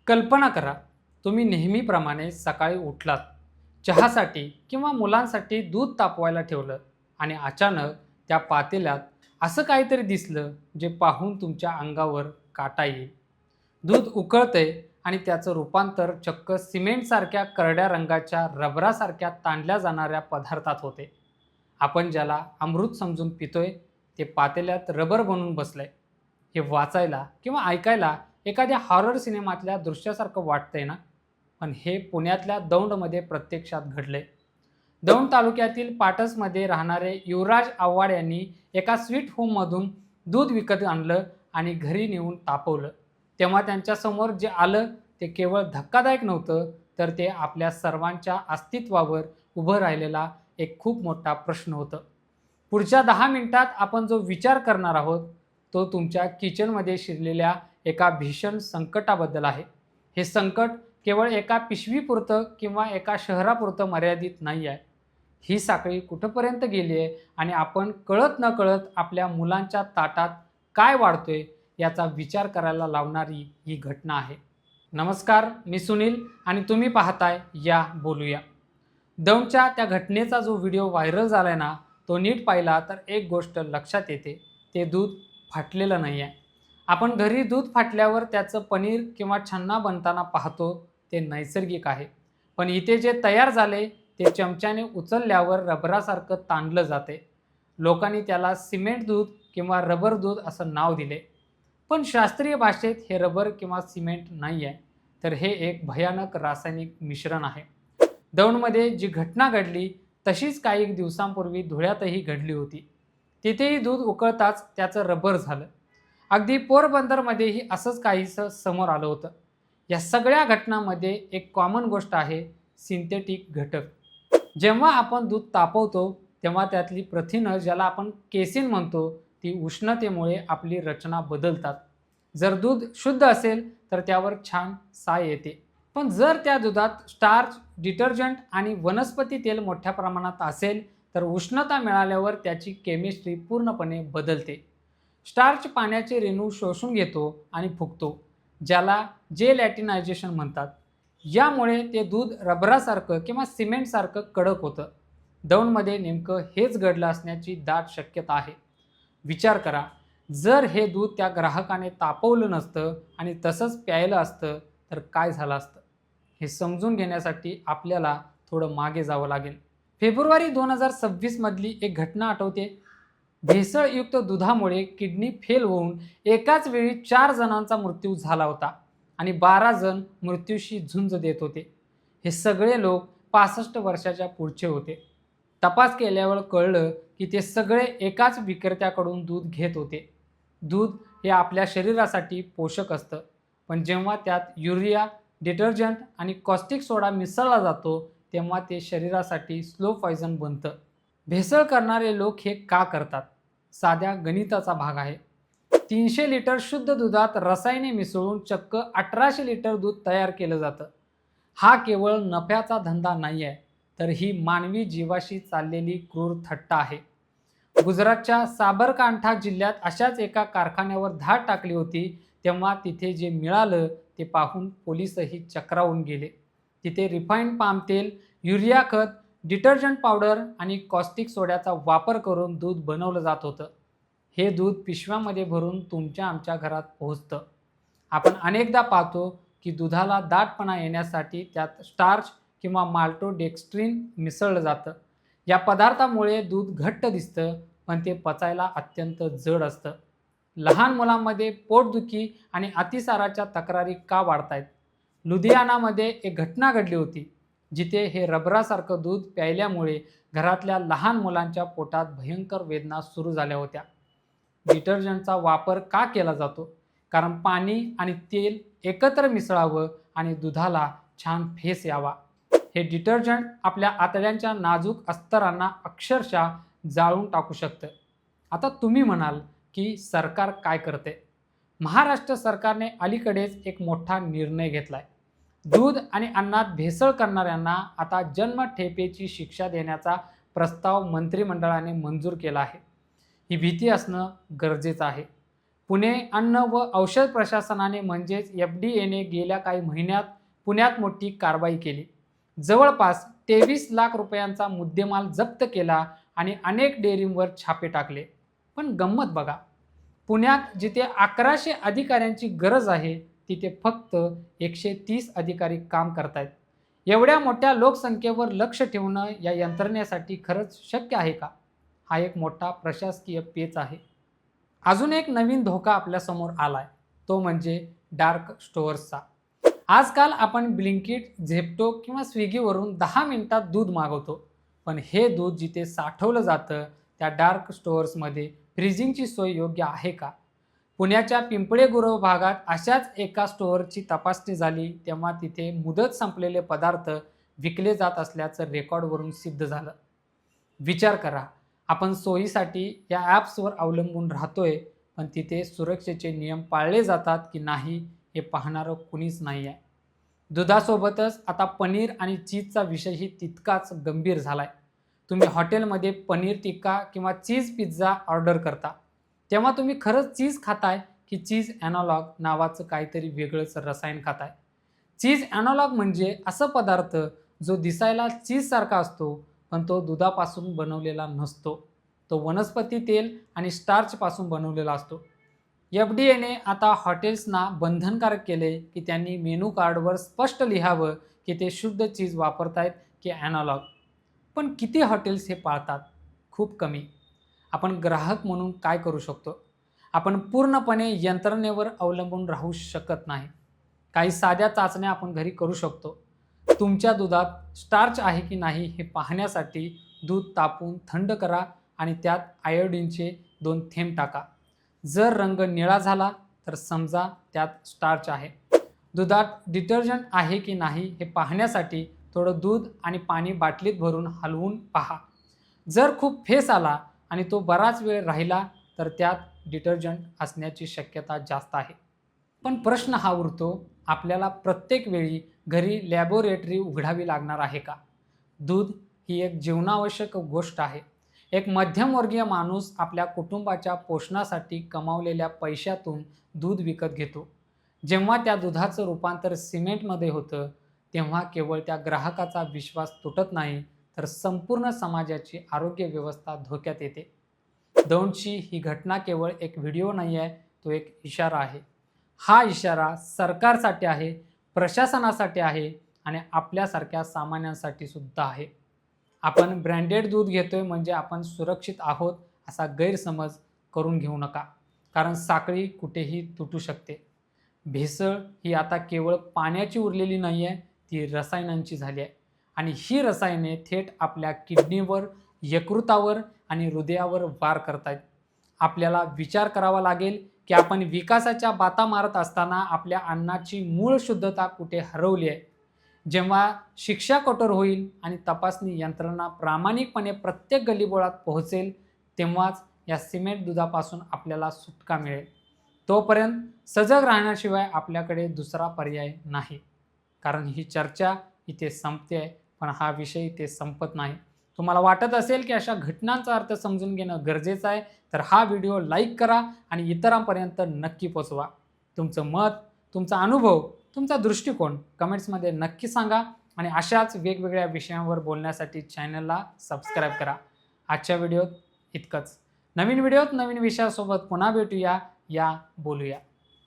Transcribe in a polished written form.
कल्पना करा, तुम्ही नेहमीप्रमाणे सकाळी उठलात, चहासाठी किंवा मुलांसाठी दूध तापवायला ठेवलं आणि अचानक त्या पातेल्यात असं काहीतरी दिसलं जे पाहून तुमच्या अंगावर काटा येईल. दूध उकळतंय आणि त्याचं रूपांतर चक्क सिमेंटसारख्या करड्या रंगाच्या रबरासारख्या ताणल्या जाणाऱ्या पदार्थात होते. आपण ज्याला अमृत समजून पितोय ते पातेल्यात रबर बनून बसलंय. हे वाचायला किंवा ऐकायला एखाद्या हॉरर सिनेमातल्या दृश्यासारखं वाटतंय ना? पण हे पुण्यातल्या दौंडमध्ये प्रत्यक्षात घडलंय. दौंड तालुक्यातील पाटसमध्ये राहणारे युवराज आव्हाड यांनी एका स्वीट होममधून दूध विकत आणलं आणि घरी नेऊन तापवलं. तेव्हा त्यांच्यासमोर जे आलं ते केवळ धक्कादायक नव्हतं, तर ते आपल्या सर्वांच्या अस्तित्वावर उभं राहिलेला एक खूप मोठा प्रश्न होतं. पुढच्या 10 मिनिटात आपण जो विचार करणार आहोत तो तुमच्या किचनमध्ये शिरलेल्या एका भीषण संकटाबद्दल आहे. हे संकट केवळ एका पिशवीपुरतं किंवा एका शहरापुरतं मर्यादित नाही आहे. ही साखळी कुठंपर्यंत गेली आहे आणि आपण कळत नकळत आपल्या मुलांच्या ताटात काय वाढतोय याचा विचार करायला लावणारी ही घटना आहे. नमस्कार, मी सुनील आणि तुम्ही पाहताय या बोलूया. दौंडच्या त्या घटनेचा जो व्हिडिओ व्हायरल झालाय ना, तो नीट पाहिला तर एक गोष्ट लक्षात येते, ते दूध फाटलेलं नाही आहे. आपण घरी दूध फाटल्यावर त्याचं पनीर किंवा छन्ना बनताना पाहतो ते नैसर्गिक आहे. पण इथे जे तयार झाले ते चमच्याने उचलल्यावर रबरासारखं ताणलं जाते. लोकांनी त्याला सिमेंट दूध किंवा रबर दूध असं नाव दिले. पण शास्त्रीय भाषेत हे रबर किंवा सिमेंट नाही आहे, तर हे एक भयानक रासायनिक मिश्रण आहे. दौंडमध्ये जी घटना घडली तशीच काही दिवसांपूर्वी धुळ्यातही घडली होती. तिथेही दूध उकळताच त्याचं रबर झालं. अगदी पोरबंदरमध्येही असंच काहीसं समोर आलं होतं. या सगळ्या घटनांमध्ये एक कॉमन गोष्ट आहे, सिंथेटिक घटक. जेव्हा आपण दूध तापवतो तेव्हा त्यातली प्रथिनं, ज्याला आपण केसिन म्हणतो, ती उष्णतेमुळे आपली रचना बदलतात. जर दूध शुद्ध असेल तर त्यावर छान साय येते. पण जर त्या दुधात स्टार्च, डिटर्जंट आणि वनस्पती तेल मोठ्या प्रमाणात असेल तर उष्णता मिळाल्यावर त्याची केमिस्ट्री पूर्णपणे बदलते. स्टार्च पाण्याचे रेणू शोषून घेतो आणि फुगतो, ज्याला जेलॅटिनायझेशन म्हणतात. यामुळे ते दूध रबरासारखं किंवा सिमेंटसारखं कडक होतं. दौंडमध्ये नेमकं हेच घडलं असण्याची दाट शक्यता आहे. विचार करा, जर हे दूध त्या ग्राहकाने तापवलं नसतं आणि तसंच प्यायलं असतं तर काय झालं असतं? हे समजून घेण्यासाठी आपल्याला थोडं मागे जावं लागेल. फेब्रुवारी 2026 मधली एक घटना आठवते. भेसळयुक्त दुधामुळे किडनी फेल होऊन एकाच वेळी 4 जणांचा मृत्यू झाला होता आणि 12 जण मृत्यूशी झुंज देत होते. हे सगळे लोक 65 वर्षाच्या पुढचे होते. तपास केल्यावर कळलं की ते सगळे एकाच विक्रेत्याकडून दूध घेत होते. दूध हे आपल्या शरीरासाठी पोषक असतं, पण जेव्हा त्यात युरिया, डिटर्जंट आणि कॉस्टिक सोडा मिसळला जातो तेव्हा ते शरीरासाठी स्लो पॉयझन बनतं. भेसळ करणारे लोक हे का करतात? साध्या गणिताचा भाग आहे. 300 लिटर शुद्ध दुधात रसायने मिसळून चक्क 1800 लिटर दूध तयार केलं जातं. हा केवळ नफ्याचा धंदा नाही आहे, तर ही मानवी जीवाशी चाललेली क्रूर थट्टा आहे. गुजरातच्या साबरकांठा जिल्ह्यात अशाच एका कारखान्यावर धाड टाकली होती. तेव्हा तिथे जे मिळालं ते पाहून पोलिसही चक्रावून गेले. तिथे रिफाईंड पाम तेल, युरिया खत, डिटर्जंट पावडर आणि कॉस्टिक सोड्याचा वापर करून दूध बनवलं जात होतं. हे दूध पिशव्यामध्ये भरून तुमच्या आमच्या घरात पोहोचतं. आपण अनेकदा पाहतो की दुधाला दाटपणा येण्यासाठी त्यात स्टार्च किंवा माल्टोडेक्स्ट्रीन मिसळलं जातं. या पदार्थामुळे दूध घट्ट दिसतं, पण ते पचायला अत्यंत जड असतं. लहान मुलांमध्ये पोटदुखी आणि अतिसाराच्या तक्रारी का वाढतायत? लुधियानामध्ये एक घटना घडली होती, जिथे हे रबरासारखं दूध प्यायल्यामुळे घरातल्या लहान मुलांच्या पोटात भयंकर वेदना सुरू झाल्या होत्या. डिटर्जंटचा वापर का केला जातो? कारण पाणी आणि तेल एकत्र मिसळावं आणि दुधाला छान फेस यावा. हे डिटर्जंट आपल्या आतड्यांच्या नाजूक अस्तरांना अक्षरशः जाळून टाकू शकतं. आता तुम्ही म्हणाल की सरकार काय करते? महाराष्ट्र सरकारने अलीकडेच एक मोठा निर्णय घेतलाय. दूध आणि अन्नात भेसळ करणाऱ्यांना आता जन्मठेपेची शिक्षा देण्याचा प्रस्ताव मंत्रिमंडळाने मंजूर केला आहे. ही भीती असणं गरजेचं आहे. पुणे अन्न व औषध प्रशासनाने म्हणजेच FDA गेल्या काही महिन्यात पुण्यात मोठी कारवाई केली. जवळपास 23 लाख रुपयांचा मुद्देमाल जप्त केला आणि अनेक डेअरींवर छापे टाकले. पण गंमत बघा, पुण्यात जिथे 1100 अधिकाऱ्यांची गरज आहे तिथे फक्त 130 अधिकारी काम करतायत. एवढ्या मोठ्या लोकसंख्येवर लक्ष ठेवणं या यंत्रणेसाठी खरंच शक्य आहे का? हा एक मोठा प्रशासकीय पेच आहे. अजून एक नवीन धोका आपल्यासमोर आलाय, तो म्हणजे डार्क स्टोअर्सचा. आजकाल आपण ब्लिंकिट, झेप्टो किंवा स्विगीवरून 10 मिनिटात दूध मागवतो. पण हे दूध जिथे साठवलं जातं त्या डार्क स्टोअर्समध्ये फ्रीजिंगची सोय योग्य आहे का? पुण्याच्या पिंपळे गुरव भागात अशाच एका स्टोअरची तपासणी झाली, तेव्हा तिथे मुदत संपलेले पदार्थ विकले जात असल्याचं रेकॉर्डवरून सिद्ध झालं. विचार करा, आपण सोयीसाठी या ॲप्सवर अवलंबून राहतोय, पण तिथे सुरक्षेचे नियम पाळले जातात की नाही हे पाहणारं कुणीच नाही आहे. दुधासोबतच आता पनीर आणि चीजचा विषयही तितकाच गंभीर झाला आहे. तुम्ही हॉटेलमध्ये पनीर टिक्का किंवा चीज पिझ्झा ऑर्डर करता, तेव्हा तुम्ही खरंच चीज खाताय की चीज ॲनालॉग नावाचं काहीतरी वेगळंच रसायन खाताय? चीज ॲनालॉग म्हणजे असं पदार्थ जो दिसायला चीजसारखा असतो, पण तो दुधापासून बनवलेला नसतो. तो वनस्पती तेल आणि स्टार्चपासून बनवलेला असतो. FDA आता हॉटेल्सना बंधनकारक केले की त्यांनी मेनू कार्डवर स्पष्ट लिहावं की ते शुद्ध चीज वापरतायत की ॲनालॉग. पण किती हॉटेल्स हे पाळतात? खूप कमी. आपण ग्राहक म्हणून काय करू शकतो? आपण पूर्णपणे यंत्रणेवर अवलंबून राहू शकत नाही. काही साध्या चाचण्या आपण घरी करू शकतो. तुमच्या दुधात स्टार्च आहे की नाही हे पाहण्यासाठी दूध तापवून थंड करा आणि त्यात आयोडीनचे 2 थेंब टाका. जर रंग निळा झाला तर समजा त्यात स्टार्च आहे. दुधात डिटर्जंट आहे की नाही हे पाहण्यासाठी थोडं दूध आणि पाणी बाटलीत भरून हलवून पहा. जर खूप फेस आला आणि तो बराच वेळ राहिला तर त्यात डिटर्जंट असण्याची शक्यता जास्त आहे. पण प्रश्न हा उरतो, आपल्याला प्रत्येक वेळी घरी लॅबोरेटरी उघडावी लागणार आहे का? दूध ही एक जीवनावश्यक गोष्ट आहे. एक मध्यमवर्गीय माणूस आपल्या कुटुंबाच्या पोषणासाठी कमावलेल्या पैशातून दूध विकत घेतो. जेव्हा त्या दुधाचं रूपांतर सिमेंटमध्ये होतं, तेव्हा केवळ त्या ग्राहकाचा विश्वास तुटत नाही, तर संपूर्ण समाजाची आरोग्य व्यवस्था धोक्यात येते. दौंडची ही घटना केवळ एक व्हिडिओ नाही आहे, तो एक इशारा आहे. हा इशारा सरकारसाठी आहे, प्रशासनासाठी आहे आणि आपल्यासारख्या सामान्यांसाठी सुद्धा आहे. आपण ब्रँडेड दूध घेतोय म्हणजे आपण सुरक्षित आहोत असा गैरसमज करून घेऊ नका, कारण साखळी कुठेही तुटू शकते. भेसळ ही आता केवळ पाण्याची उरलेली नाही आहे, ती रसायनांची झाली आहे आणि ही रसायने थेट आपल्या किडनीवर, यकृतावर आणि हृदयावर वार करतायत. आपल्याला विचार करावा लागेल की आपण विकासाच्या बाता मारत असताना आपल्या अन्नाची मूळ शुद्धता कुठे हरवली आहे. जेव्हा शिक्षा कठोर होईल आणि तपासणी यंत्रणा प्रामाणिकपणे प्रत्येक गल्लीबोळात पोहोचेल, तेव्हाच या सिमेंट दुधापासून आपल्याला सुटका मिळेल. तोपर्यंत सजग राहण्याशिवाय आपल्याकडे दुसरा पर्याय नाही. कारण ही चर्चा इथे संपते आहे, पण हा विषय इथे संपत नाही. तुम्हाला वाटत असेल की अशा घटनांचा अर्थ समजून घेणं गरजेचं आहे, तर हा व्हिडिओ लाईक करा आणि इतरांपर्यंत नक्की पोचवा. तुमचं मत, तुमचा अनुभव, तुमचा दृष्टिकोन कमेंट्समध्ये नक्की सांगा आणि अशाच वेगवेगळ्या विषयांवर बोलण्यासाठी चॅनलला सबस्क्राईब करा. आजच्या व्हिडिओत इतकंच. नवीन व्हिडिओत नवीन विषयासोबत पुन्हा भेटूया. या बोलूया.